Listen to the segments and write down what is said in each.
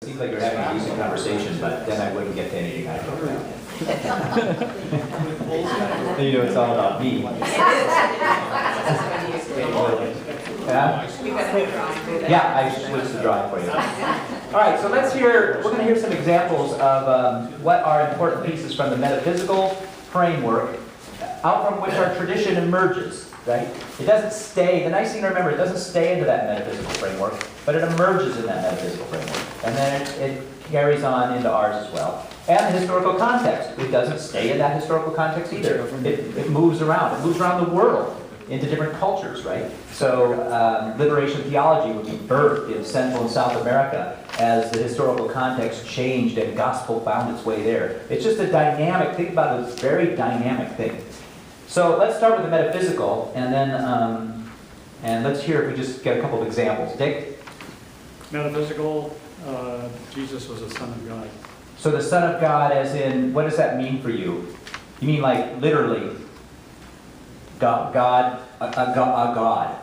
Seems like you're having a decent conversation, but then I wouldn't get to anything I talk about. You know, it's all about me. Yeah, I switched the drawing for you. All right, so we're going to hear some examples of what are important pieces from the metaphysical framework out from which our tradition emerges, right? It doesn't stay, the nice thing to remember, it doesn't stay into that metaphysical framework, but it emerges in that metaphysical framework. And then it carries on into ours as well. And the historical context. It doesn't stay in that historical context either. It moves around. It moves around the world into different cultures, right? So liberation theology would be birthed in Central and South America as the historical context changed and gospel found its way there. It's just a dynamic, think about it, it's a very dynamic thing. So let's start with the metaphysical, and then and let's hear if we just get a couple of examples. Dick? Metaphysical, Jesus was the Son of God. So the Son of God as in, what does that mean for you? You mean like literally, God, a God.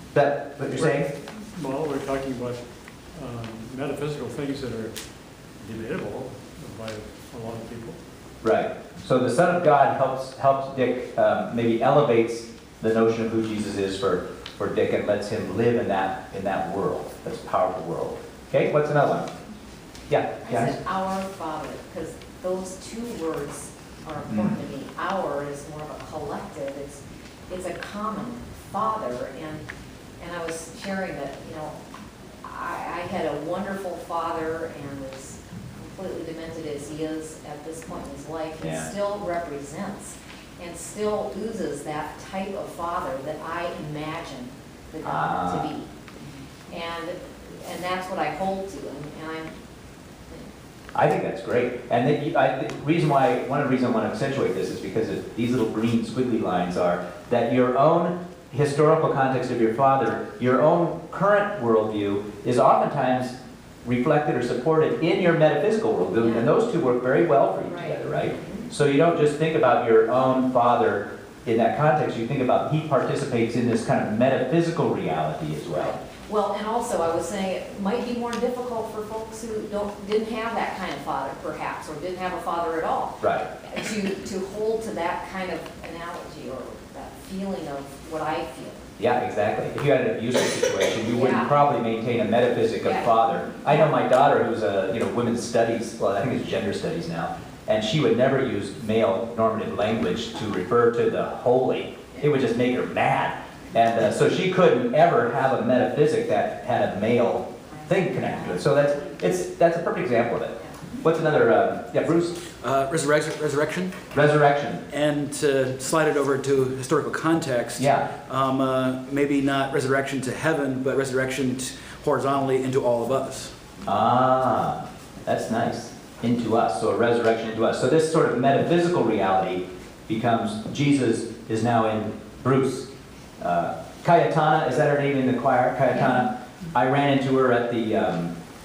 Is that what you're saying? Well, we're talking about metaphysical things that are debatable by a lot of people. Right. So the Son of God helps Dick, maybe elevates the notion of who Jesus is for Dick and lets him live in that world, this powerful world. Okay, what's another one? Yeah. I said our Father, because those two words are important to me. Our is more of a collective. It's a common Father, and I was sharing that, you know, I had a wonderful father and was completely demented as he is at this point in his life. He still represents and still oozes that type of father that I imagine the God to be. And that's what I hold to, and I think that's great. And one of the reasons I want to accentuate this is because these little green squiggly lines are that your own historical context of your father, your own current worldview is oftentimes reflected or supported in your metaphysical worldview, and those two work very well for you together, right? So you don't just think about your own father in that context, you think about he participates in this kind of metaphysical reality as well. Well, and also I was saying it might be more difficult for folks who didn't have that kind of father, perhaps, or didn't have a father at all. Right. To hold to that kind of analogy or that feeling of what I feel. Yeah, exactly. If you had an abusive situation, you wouldn't probably maintain a metaphysic of father. I know my daughter, who's a women's studies, well, I think it's gender studies now, and she would never use male normative language to refer to the holy. It would just make her mad. And so she couldn't ever have a metaphysic that had a male thing connected to it. So that's a perfect example of it. What's another, Bruce? Resurrection. Resurrection. And to slide it over to historical context, maybe not resurrection to heaven, but resurrection horizontally into all of us. Ah, that's nice. Into us, so a resurrection into us. So this sort of metaphysical reality becomes, Jesus is now in Bruce. Cayetana, is that her name in the choir? Cayetana. I ran into her at the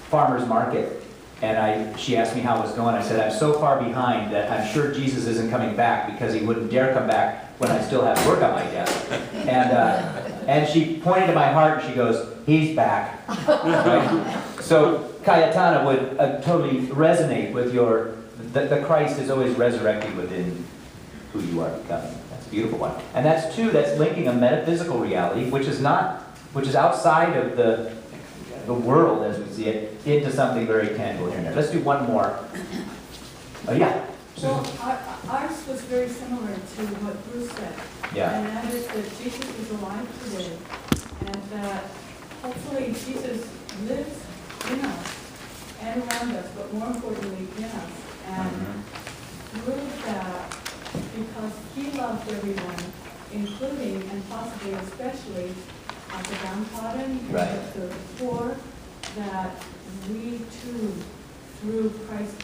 farmer's market, and she asked me how it was going. I said, I'm so far behind that I'm sure Jesus isn't coming back because he wouldn't dare come back when I still have work on my desk. And she pointed to my heart and she goes, he's back. Right? So Cayetana would totally resonate with the Christ is always resurrecting within who you are becoming. That's a beautiful one. And that's linking a metaphysical reality, which is outside of the world as we see it, into something very tangible here and there. Let's do one more. Oh, yeah. Well, ours was very similar to what Bruce said. Yeah. And that is that Jesus is alive today, and that hopefully Jesus lives in us and around us, but more importantly in us. And through that, because he loved everyone, including and possibly especially the downtrodden, the poor, that we too, through the Christ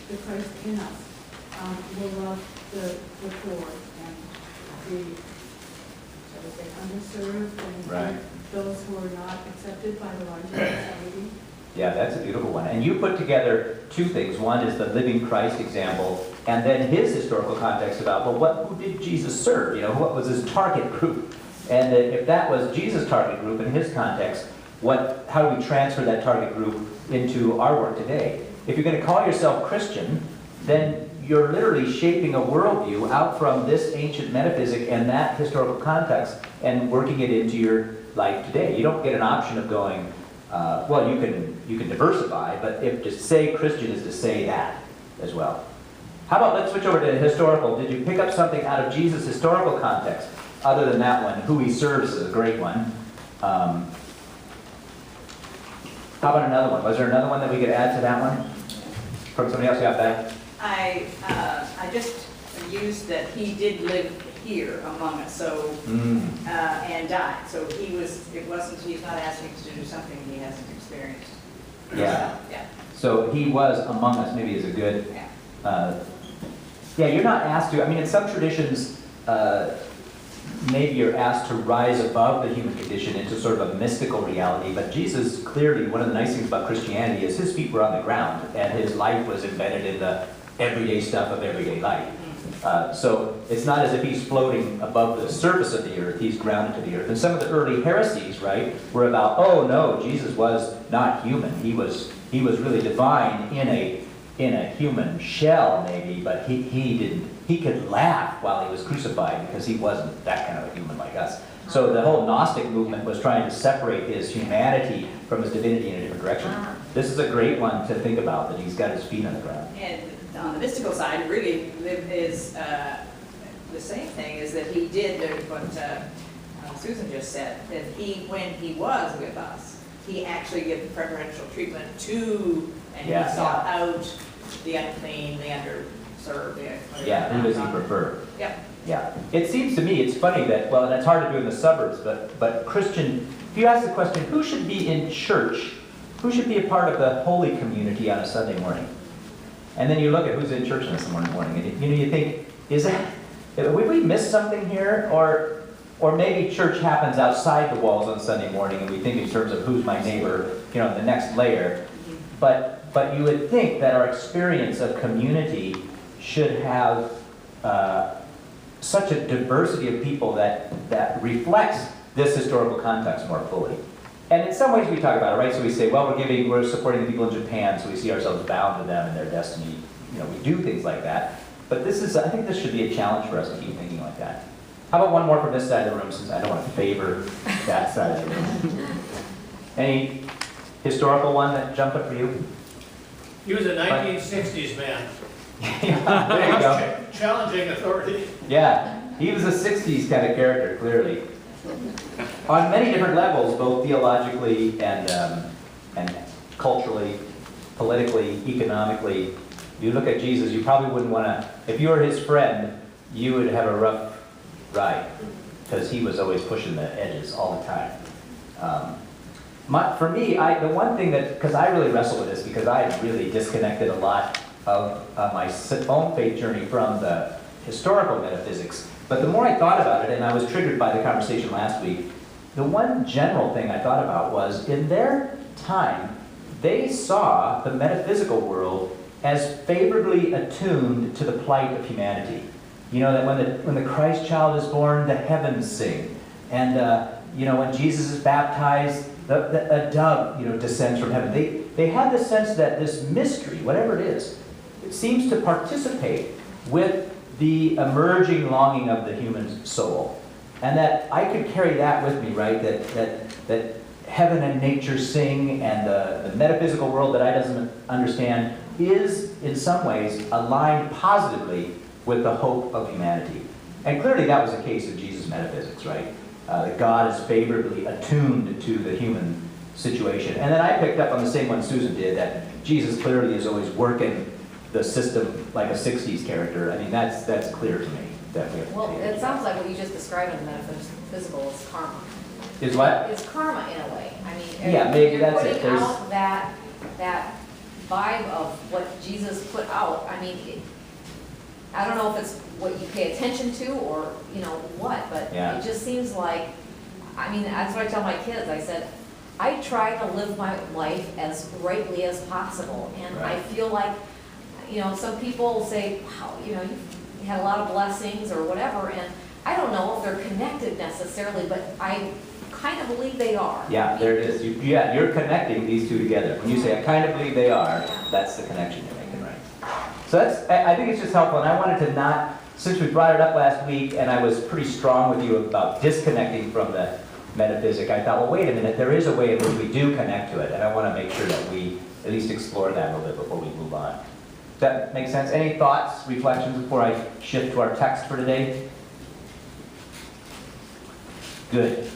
in us, will love the poor and the, shall we say, underserved and those who are not accepted by the larger society. Yeah, that's a beautiful one. And you put together two things. One is the living Christ example, and then his historical context about, well, who did Jesus serve? What was his target group? And if that was Jesus' target group in his context, how do we transfer that target group into our work today? If you're going to call yourself Christian, then you're literally shaping a worldview out from this ancient metaphysic and that historical context and working it into your life today. You don't get an option of going, well, you can diversify, but if to say Christian is to say that as well. How about let's switch over to historical. Did you pick up something out of Jesus' historical context? Other than that one, who he serves is a great one. How about another one? Was there another one that we could add to that one? From somebody else got that? I just used that he did live here among us, so, and died. So he's not asking us to do something he hasn't experienced. Yeah. Yeah. So he was among us, maybe is a good, yeah, you're not asked to, I mean, in some traditions, maybe you're asked to rise above the human condition into sort of a mystical reality, but Jesus clearly, one of the nice things about Christianity is his feet were on the ground, and his life was embedded in the everyday stuff of everyday life. So it's not as if he's floating above the surface of the earth, he's grounded to the earth. And some of the early heresies, right, were about, oh no, Jesus was not human. He was really divine in a human shell maybe, but he could laugh while he was crucified because he wasn't that kind of a human like us. So the whole Gnostic movement was trying to separate his humanity from his divinity in a different direction. This is a great one to think about, that he's got his feet on the ground. And on the mystical side, really is the same thing, is that he did what Susan just said, that when he was with us, he actually gave preferential treatment to, and he sought out the unclean, the underserved. Yeah, who does he prefer? Yep. Yeah. It seems to me, it's funny that, well, and it's hard to do in the suburbs, but Christian, if you ask the question, who should be in church, who should be a part of the holy community on a Sunday morning? And then you look at who's in church on a Sunday morning, and you think, would we miss something here? Or maybe church happens outside the walls on Sunday morning, and we think in terms of who's my neighbor, the next layer. But you would think that our experience of community should have such a diversity of people that reflects this historical context more fully. And in some ways we talk about it, right? So we say, well, we're supporting the people in Japan, so we see ourselves bound to them and their destiny. We do things like that. But I think this should be a challenge for us to keep thinking like that. How about one more from this side of the room, since I don't want to favor that side of the room. Any historical one that jumped up for you? He was a 1960s man. Yeah, there you go. Challenging authority. Yeah, he was a 60s kind of character, clearly. On many different levels, both theologically and culturally, politically, economically. You look at Jesus, you probably wouldn't want to, if you were his friend, you would have a rough ride, because he was always pushing the edges all the time. For me, the one thing that, because I really wrestle with this, because I really disconnected a lot of my own faith journey from the historical metaphysics. But the more I thought about it, and I was triggered by the conversation last week, the one general thing I thought about was, in their time, they saw the metaphysical world as favorably attuned to the plight of humanity. That when the Christ child is born, the heavens sing. And when Jesus is baptized, a dove descends from heaven. They had the sense that this mystery, whatever it is, it seems to participate with the emerging longing of the human soul. And that I could carry that with me, right? That heaven and nature sing, and the metaphysical world that I doesn't understand is, in some ways, aligned positively with the hope of humanity. And clearly that was the case of Jesus' metaphysics, right? That God is favorably attuned to the human situation. And then I picked up on the same one Susan did, that Jesus clearly is always working the system like a 60s character. I mean, that's clear to me. Well, it sounds like what you just described in the metaphysical is karma. Is what? It's karma in a way. I mean, yeah, maybe that's it. You're putting out that vibe of what Jesus put out. I mean, I don't know if it's what you pay attention to or what, but it just seems like, I mean, that's what I tell my kids. I said, I try to live my life as rightly as possible, and I feel like, some people say, wow, you had a lot of blessings or whatever, and I don't know if they're connected necessarily, but I kind of believe they are. Yeah, there it is. Yeah, you're connecting these two together. When you say, I kind of believe they are, that's the connection you're making, right? So I think it's just helpful, and I wanted to not, since we brought it up last week, and I was pretty strong with you about disconnecting from the metaphysic, I thought, well, wait a minute, there is a way in which we do connect to it, and I want to make sure that we at least explore that a little bit before we move on. Does that make sense? Any thoughts, reflections before I shift to our text for today? Good.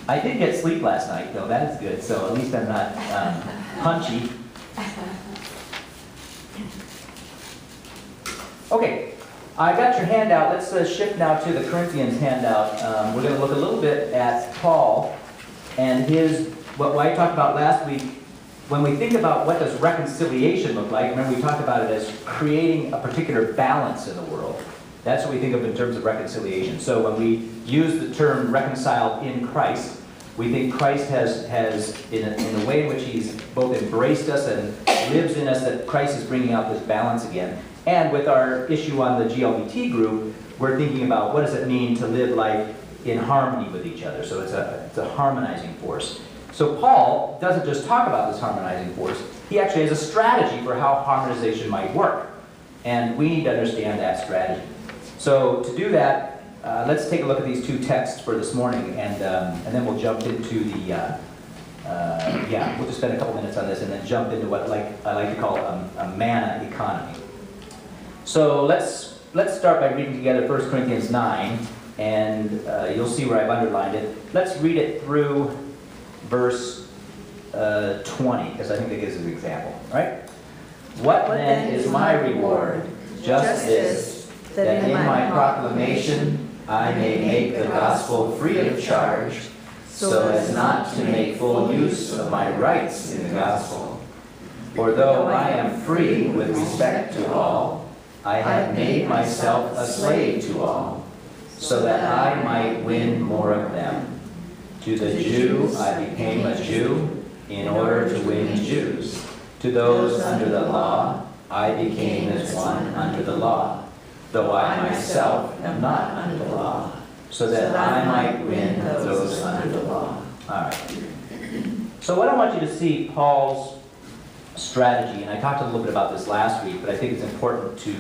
I did get sleep last night, though. That is good. So at least I'm not punchy. Okay, I got your handout. Let's shift now to the Corinthians handout. We're going to look a little bit at Paul and what I talked about last week. When we think about what does reconciliation look like, remember we talked about it as creating a particular balance in the world. That's what we think of in terms of reconciliation. So when we use the term reconciled in Christ, we think Christ has in the way in which he's both embraced us and lives in us, that Christ is bringing out this balance again. And with our issue on the GLBT group, we're thinking about what does it mean to live life in harmony with each other. So it's a harmonizing force. So Paul doesn't just talk about this harmonizing force, he actually has a strategy for how harmonization might work. And we need to understand that strategy. So to do that, let's take a look at these two texts for this morning, and then we'll jump into the, we'll just spend a couple minutes on this and then jump into what I like to call a manna economy. So let's start by reading together 1 Corinthians 9, and you'll see where I've underlined it. Let's read it through verse 20, because I think that gives us an example, right? What then is my reward? Just this, that in my proclamation I may make the gospel free of charge, so as not to make full use of my rights in the gospel. For though I am free with respect to all, I have made myself a slave to all, so that I might win more of them. To the Jew I became a Jew in order to win Jews. To those under the law I became as one under the law, though I myself am not under the law, so that I might win those under the law. All right. So what I want you to see Paul's strategy, and I talked a little bit about this last week, but I think it's important to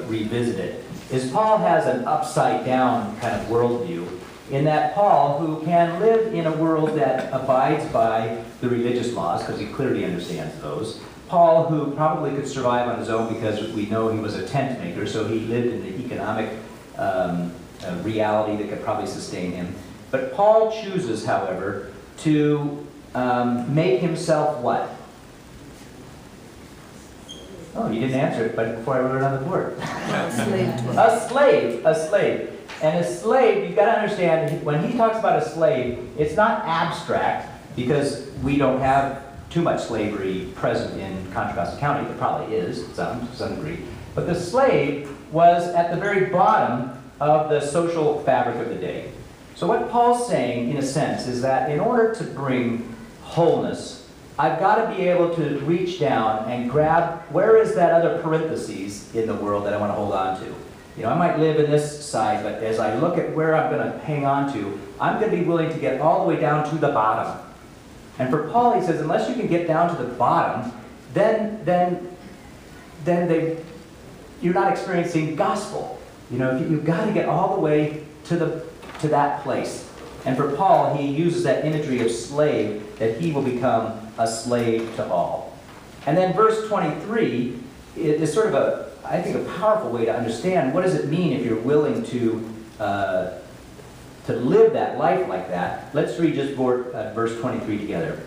revisit it, is Paul has an upside-down kind of worldview, in that Paul, who can live in a world that abides by the religious laws, because he clearly understands those, Paul, who probably could survive on his own because we know he was a tent maker, so he lived in the economic reality that could probably sustain him. But Paul chooses, however, to make himself what? Oh, you didn't answer it, but before I wrote it on the board. A slave. A slave. And a slave, you've got to understand, when he talks about a slave, it's not abstract, because we don't have too much slavery present in Contra Costa County. There probably is, to some degree. But the slave was at the very bottom of the social fabric of the day. So what Paul's saying, in a sense, is that in order to bring wholeness, I've got to be able to reach down and grab, where is that other parentheses in the world that I want to hold on to? You know, I might live in this side, but as I look at where I'm going to hang on to, I'm going to be willing to get all the way down to the bottom. And for Paul, he says, unless you can get down to the bottom, then you're not experiencing gospel. You know, you've got to get all the way to that place. And for Paul, he uses that imagery of slave, that he will become a slave to all. And then verse 23 is sort of I think, a powerful way to understand what does it mean if you're willing to live that life like that. Let's read just verse 23 together.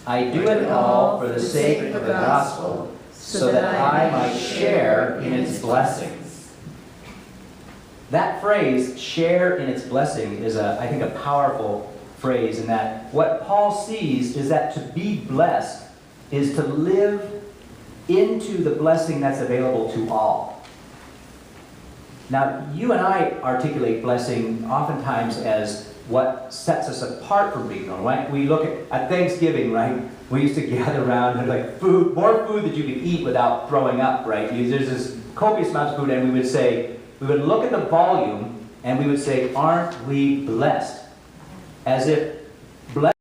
I do it all for the sake of the gospel, so that I might share in its blessings. That phrase, share in its blessing, is, I think, a powerful phrase, in that what Paul sees is that to be blessed is to live into the blessing that's available to all. Now, you and I articulate blessing oftentimes as what sets us apart from being known, right? We look at Thanksgiving, right? We used to gather around and like food, more food that you could eat without throwing up, right? There's this copious amount of food, and we would say, we would look at the volume and we would say, aren't we blessed? As if